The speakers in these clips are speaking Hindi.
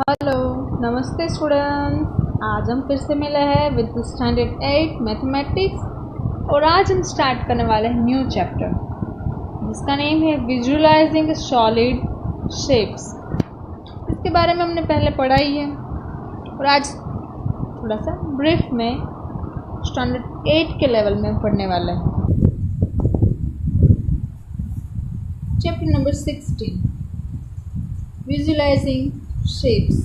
हेलो, नमस्ते स्टूडेंट्स। आज हम फिर से मिले हैं विद स्टैंडर्ड 8 मैथमेटिक्स और आज हम स्टार्ट करने वाले हैं न्यू चैप्टर जिसका नेम है विजुअलाइजिंग सॉलिड शेप्स। इसके बारे में हमने पहले पढ़ा ही है और आज थोड़ा सा ब्रीफ में स्टैंडर्ड 8 के लेवल में पढ़ने वाले हैं। Chapter number 16, visualizing shapes.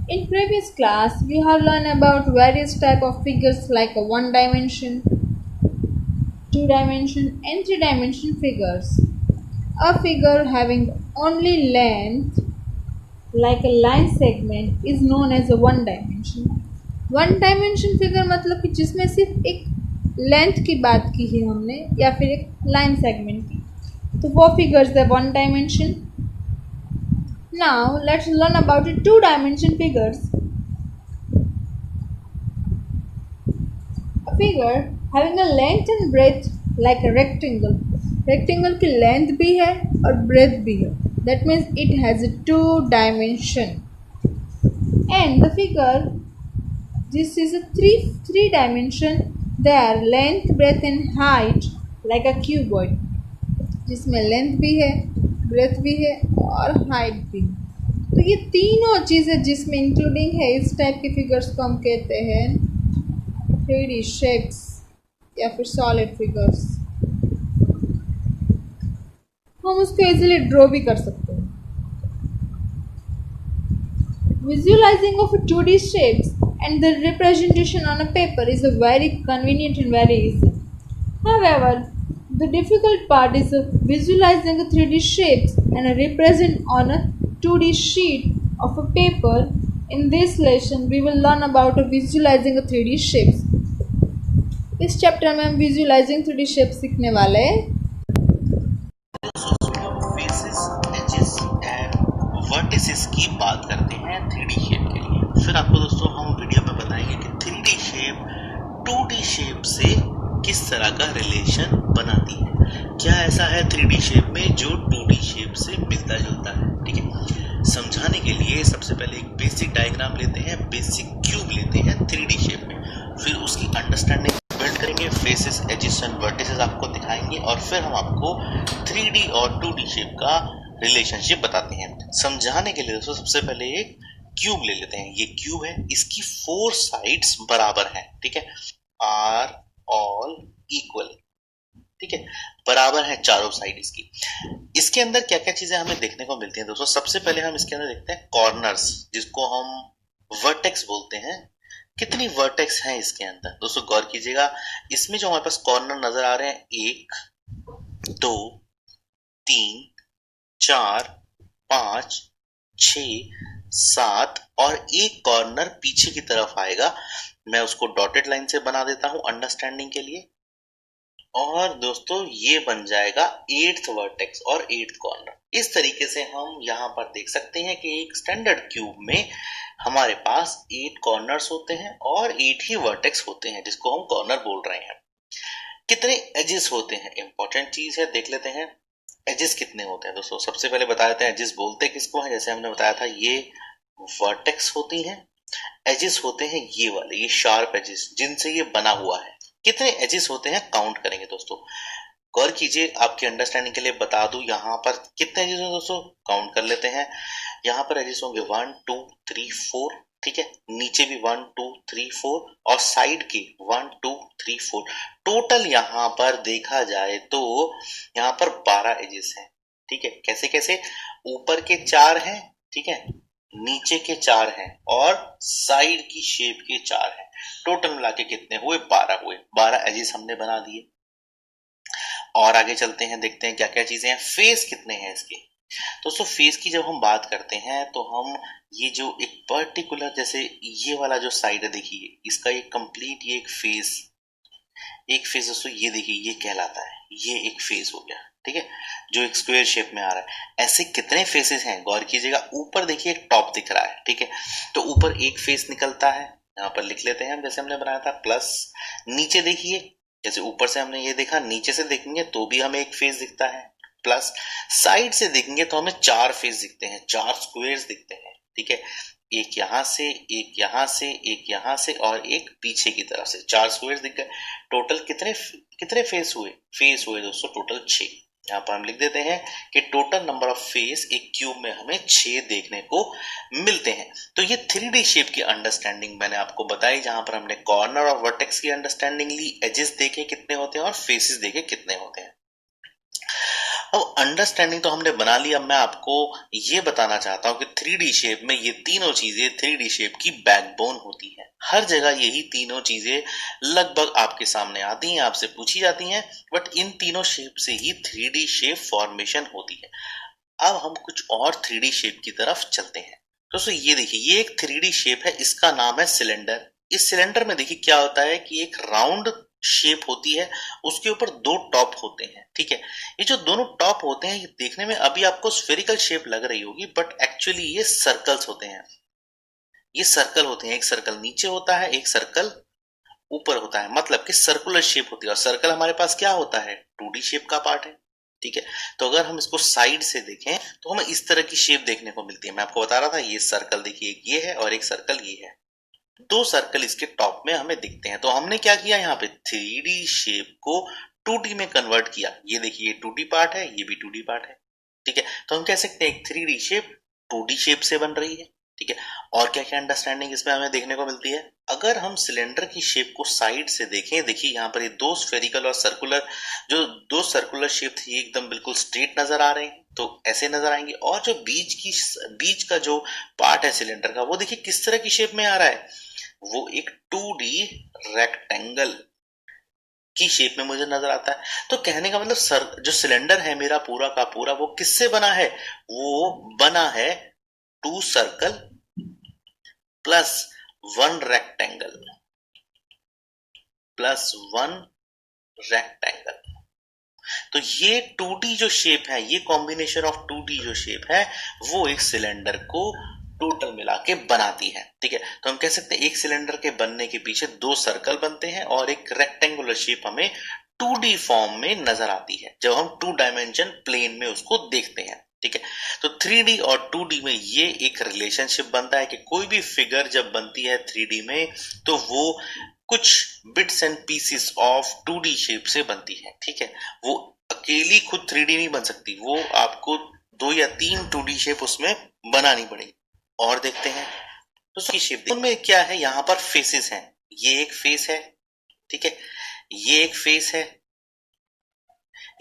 In previous class, we have learned about various type of figures like a one dimension, two dimension and three dimension figures. A figure having only length like a line segment is known as a one dimension. One dimension figure मतलब कि जिसमें सिर्फ एक लेंथ की बात की है हमने या फिर एक लाइन सेगमेंट की, तो वो फिगर्स है one dimension. Now let's learn about the two-dimension figures. A figure having a length and breadth like a rectangle. Rectangle की length भी है और breadth भी है. That means it has a two dimension. And the figure, this is a three dimension. They are length, breadth and height like a cuboid. जिसमें लेंथ भी है, ब्रेथ भी है और हाइट भी. तो ये तीनों चीज़ें जिसमें इंक्लूडिंग है, इस टाइप के फिगर्स को हम कहते हैं 3D शेप्स या फिर सॉलिड फिगर्स. हम उसको इजीली ड्रॉ भी कर सकते हैं. Visualising of 2D shapes and the representation on a paper is a very convenient and very easy. However, the difficult part is visualizing 3D shapes and represent on a 2D sheet of a paper. In this lesson, we will learn about visualizing 3D shapes. इस चैप्टर में हम visualizing 3D shapes सीखने वाले हैं. फेसेस, एजेस एंड वर्टिसेस की बात करते हैं 3D शेप के लिए. फिर आपको दोस्तों हम वीडियो में बताएंगे कि 3D शेप 2D शेप से किस तरह का रिलेशन बनाती है. क्या ऐसा है 3D शेप में जो 2D शेप से मिलता जुलता है. ठीक है, समझाने के लिए सबसे पहले एक बेसिक डायग्राम लेते हैं, बेसिक क्यूब लेते हैं 3D शेप में. फिर उसकी अंडरस्टैंडिंग बिल्ड करेंगे, फेसेस, एजेस एंड वर्टिसेस आपको दिखाएंगे और फिर हम आपको 3D और 2D शेप का रिलेशनशिप बताते हैं. समझाने के लिए दोस्तों सबसे पहले एक क्यूब ले लेते हैं. ये क्यूब है, इसकी 4 साइड्स बराबर है. ठीक है, आर ऑल इक्वल. ठीक है, बराबर है चारों साइड इसकी. इसके अंदर क्या क्या चीजें हमें देखने को मिलती हैं दोस्तों. सबसे पहले हम इसके अंदर देखते हैं कॉर्नर्स, जिसको हम वर्टेक्स बोलते हैं. कितनी वर्टेक्स हैं इसके अंदर दोस्तों, गौर कीजिएगा. इसमें जो हमारे पास कॉर्नर नजर आ रहे हैं 1 2 3 4 5 6 7 और एक कॉर्नर पीछे की तरफ आएगा. मैं उसको डॉटेड लाइन से बना देता हूं अंडरस्टैंडिंग के लिए. और दोस्तों ये बन जाएगा 8th वर्टेक्स और 8th कॉर्नर. इस तरीके से हम यहां पर देख सकते हैं कि एक स्टैंडर्ड क्यूब में हमारे पास 8 कॉर्नर्स होते हैं और 8 ही वर्टेक्स होते हैं, जिसको हम कॉर्नर बोल रहे हैं. कितने एजेस होते हैं, इंपॉर्टेंट चीज है, देख लेते हैं. एजेस कितने होते हैं दोस्तों. सबसे पहले बता देते हैं एजेस बोलते किसको है. जैसे हमने बताया था, ये वर्टेक्स होती हैं. एजेस होते हैं ये वाले, ये शार्प एजेस जिनसे ये बना हुआ है. कितने एजेस होते हैं काउंट करेंगे दोस्तों. गौर कीजिए, आपकी अंडरस्टैंडिंग के लिए बता दूं यहाँ पर कितने एजेस होंगे दोस्तों. काउंट कर लेते हैं. यहाँ पर एजेस होंगे 1 2 3 4. ठीक है, नीचे भी 1 2 3 4 और साइड के 1 2 3 4. टोटल यहाँ पर देखा जाए तो यहाँ पर 12 एजेस हैं. ठीक है, कैसे कैसे, ऊपर के 4 हैं. ठीक है, नीचे के 4 हैं और साइड की शेप के 4 हैं. टोटल मिला के कितने हुए, 12 हुए. 12 एजेस हमने बना दिए. और आगे चलते हैं, देखते हैं क्या क्या चीजें हैं. फेस कितने हैं इसके दोस्तों. फेस की जब हम बात करते हैं तो हम ये जो एक पर्टिकुलर, जैसे ये वाला जो साइड है, देखिए इसका ये कंप्लीट ये एक फेस दोस्तों, ये देखिए ये कहलाता है, ये एक फेस हो गया. ठीक है, जो एक स्क्वायर शेप में आ रहा है. ऐसे कितने फेसेस हैं गौर कीजिएगा. ऊपर देखिए एक टॉप दिख रहा है. ठीक है, तो ऊपर एक फेस निकलता है, यहाँ पर लिख लेते हैं हम जैसे हमने बनाया था प्लस. नीचे देखिए, जैसे ऊपर से हमने ये देखा, नीचे से देखेंगे तो भी हमें एक फेस दिखता है प्लस. साइड से देखेंगे तो हमें 4 फेस दिखते हैं, 4 स्क्वायर्स दिखते हैं. ठीक है, एक यहाँ से, एक यहाँ से, एक यहाँ से और एक पीछे की तरफ से, 4 स्क्वायर दिख गए। टोटल कितने फेस हुए दोस्तों, टोटल 6। यहाँ पर हम लिख देते हैं कि टोटल नंबर ऑफ फेस एक क्यूब में हमें 6 देखने को मिलते हैं। तो ये 3D शेप की अंडरस्टैंडिंग मैंने आपको बताई, जहां पर हमने कॉर्नर और वर्टेक्स की अंडरस्टैंडिंग ली, एजेस देखे कितने होते हैं और फेसेस देखे कितने होते हैं। अब अंडरस्टैंडिंग तो हमने बना ली, अब मैं आपको ये बताना चाहता हूं कि 3D शेप में ये तीनों चीजें 3D शेप की बैकबोन होती है। हर जगह यही तीनों चीजें लगभग आपके सामने आती हैं, आपसे पूछी जाती हैं, बट इन तीनों शेप से ही 3D शेप फॉर्मेशन होती है। अब हम कुछ और 3D शेप की तरफ चलते हैं। दोस्तों ये देखिए, ये एक 3D शेप है, इसका नाम है सिलेंडर। इस सिलेंडर में देखिए क्या होता है कि एक राउंड शेप होती है, उसके ऊपर 2 टॉप होते हैं। ठीक है, ये जो दोनों टॉप होते हैं, ये देखने में अभी आपको स्फेरिकल शेप लग रही होगी, बट एक्चुअली ये सर्कल्स होते हैं। ये सर्कल होते हैं, एक सर्कल नीचे होता है, एक सर्कल ऊपर होता है, मतलब कि सर्कुलर शेप होती है। और सर्कल हमारे पास क्या होता है, 2D शेप का पार्ट है। ठीक है, तो अगर हम इसको साइड से देखें तो हमें इस तरह की शेप देखने को मिलती है। मैं आपको बता रहा था, ये सर्कल देखिए, एक ये है और एक सर्कल ये है, 2 सर्कल इसके टॉप में हमें दिखते हैं। तो हमने क्या किया, यहाँ पे 3D शेप को 2D में कन्वर्ट किया। ये देखिए, ये 2D पार्ट है, ये भी 2D पार्ट है। ठीक है, तो हम कह सकते हैं 3D शेप 2D शेप से बन रही है। ठीक है, और क्या क्या अंडरस्टैंडिंग इसमें हमें देखने को मिलती है। अगर हम सिलेंडर की शेप को साइड से देखें, देखिए यहाँ पर ये 2 स्फेरिकल और सर्कुलर, जो 2 सर्कुलर शेप थी एकदम बिल्कुल स्ट्रेट नजर आ रहे हैं, तो ऐसे नजर आएंगे। और जो बीच का जो पार्ट है सिलेंडर का, वो देखिए किस तरह की शेप में आ रहा है, वो एक 2D रेक्टेंगल की शेप में मुझे नजर आता है। तो कहने का मतलब जो सिलेंडर है मेरा पूरा का पूरा, वो किससे बना है, वो बना है 2 circle plus 1 rectangle plus 1 rectangle. तो ये 2D जो शेप है, ये कॉम्बिनेशन ऑफ 2D जो शेप है, वो एक सिलेंडर को टोटल मिला के बनाती है। ठीक है, तो हम कह सकते हैं एक सिलेंडर के बनने के पीछे 2 सर्कल बनते हैं और एक रेक्टेंगुलर शेप हमें 2D फॉर्म में नजर आती है जब हम 2 डायमेंशन प्लेन में उसको देखते हैं। ठीक है, तो 3D और 2D में ये एक रिलेशनशिप बनता है कि कोई भी फिगर जब बनती है 3D में, तो वो कुछ bits and pieces of 2D shape से बनती है। ठीक है, वो अकेली खुद 3D नहीं बन सकती, वो आपको 2 या 3 2D शेप उसमें बनानी पड़ेगी। और देखते हैं तो उसकी शेप, उनमें क्या है, यहाँ पर फेसेस हैं। ये एक फेस है, ठीक है, ये एक फेस है,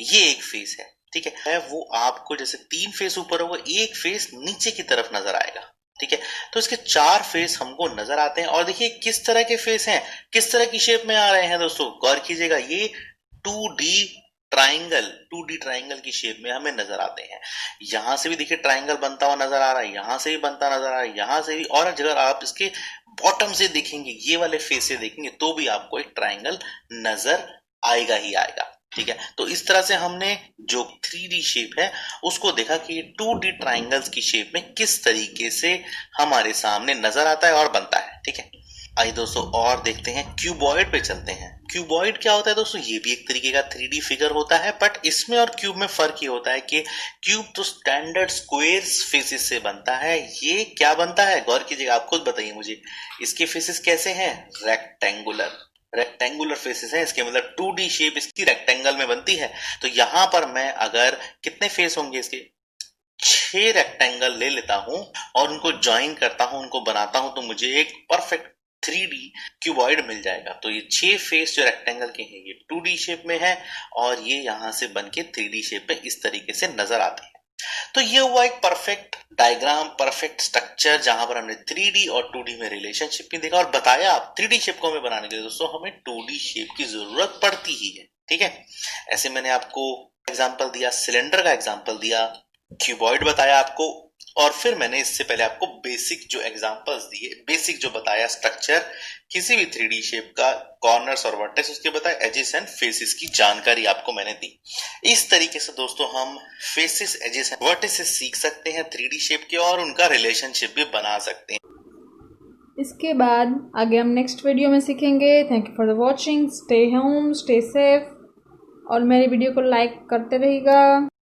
ये एक फेस है। ठीक है, वो आपको जैसे 3 फेस ऊपर होगा, एक फेस नीचे की तरफ नजर आएगा। ठीक है, तो इसके 4 फेस हमको नजर आते हैं। और देखिए किस तरह के फेस हैं, किस तरह की शेप में आ रहे हैं दोस्तों, गौर कीजिएगा, ये 2D ट्राइंगल की शेप में हमें नजर आते हैं। यहां से भी देखिए ट्राइंगल बनता हुआ नजर आ रहा है, यहां से भी बनता नजर आ रहा है, यहां से भी। और अगर आप इसके बॉटम से देखेंगे, ये वाले फेस से देखेंगे, तो भी आपको एक ट्राइंगल नजर आएगा ही आएगा। ठीक है, तो इस तरह से हमने जो 3D शेप है उसको देखा कि 2D ट्राइंगल्स की शेप में किस तरीके से हमारे सामने नजर आता है और बनता है। ठीक है, आइए दोस्तों और देखते हैं, क्यूबॉइड पे चलते हैं। क्यूबॉइड क्या होता है दोस्तों, ये भी एक तरीके का 3D फिगर होता है, बट इसमें और क्यूब में फर्क ये होता है कि क्यूब तो स्टैंडर्ड स्क्वायर्स फेसेस से बनता है, ये क्या बनता है, गौर कीजिएगा, आप खुद बताइए मुझे, इसके फेसेस कैसे हैं, रेक्टेंगुलर फेसेस हैं। इसके मतलब 2D शेप इसकी रेक्टेंगल में बनती है। तो यहां पर मैं अगर कितने फेस होंगे इसके, 6 रेक्टेंगल ले लेता हूं और उनको ज्वाइन करता हूं, उनको बनाता हूं, तो मुझे एक परफेक्ट 3D क्यूबॉइड मिल जाएगा। तो ये 6 फेस जो रेक्टेंगल के हैं, ये 2D शेप में है और ये यहां से बनके 3D शेप में इस तरीके से नजर आते हैं। तो ये हुआ एक परफेक्ट डायग्राम, परफेक्ट स्ट्रक्चर, जहां पर हमने 3D और 2D में रिलेशनशिप भी देखा और बताया आप 3D शेप को हमें बनाने के लिए दोस्तों हमें 2D शेप की जरूरत पड़ती ही है। ठीक है, ऐसे मैंने आपको एग्जांपल दिया, सिलेंडर का एग्जांपल दिया, क्यूबॉइड बताया आपको, और फिर मैंने इससे पहले आपको बेसिक जो एग्जांपल्स दिए, बेसिक जो बताया स्ट्रक्चर किसी भी 3D शेप का, कॉर्नर्स और वर्टेक्स उसके बताए, एजेस एंड फेसेस की जानकारी आपको मैंने दी। इस तरीके से दोस्तों हम फेसेस, एजेस एंड वर्टेक्स सीख सकते हैं 3D शेप के और उनका रिलेशनशिप भी बना सकते हैं। इसके बाद आगे हम नेक्स्ट वीडियो में सीखेंगे। Thank you for the watching, stay home, stay safe और मेरी वीडियो को लाइक करते रहिएगा।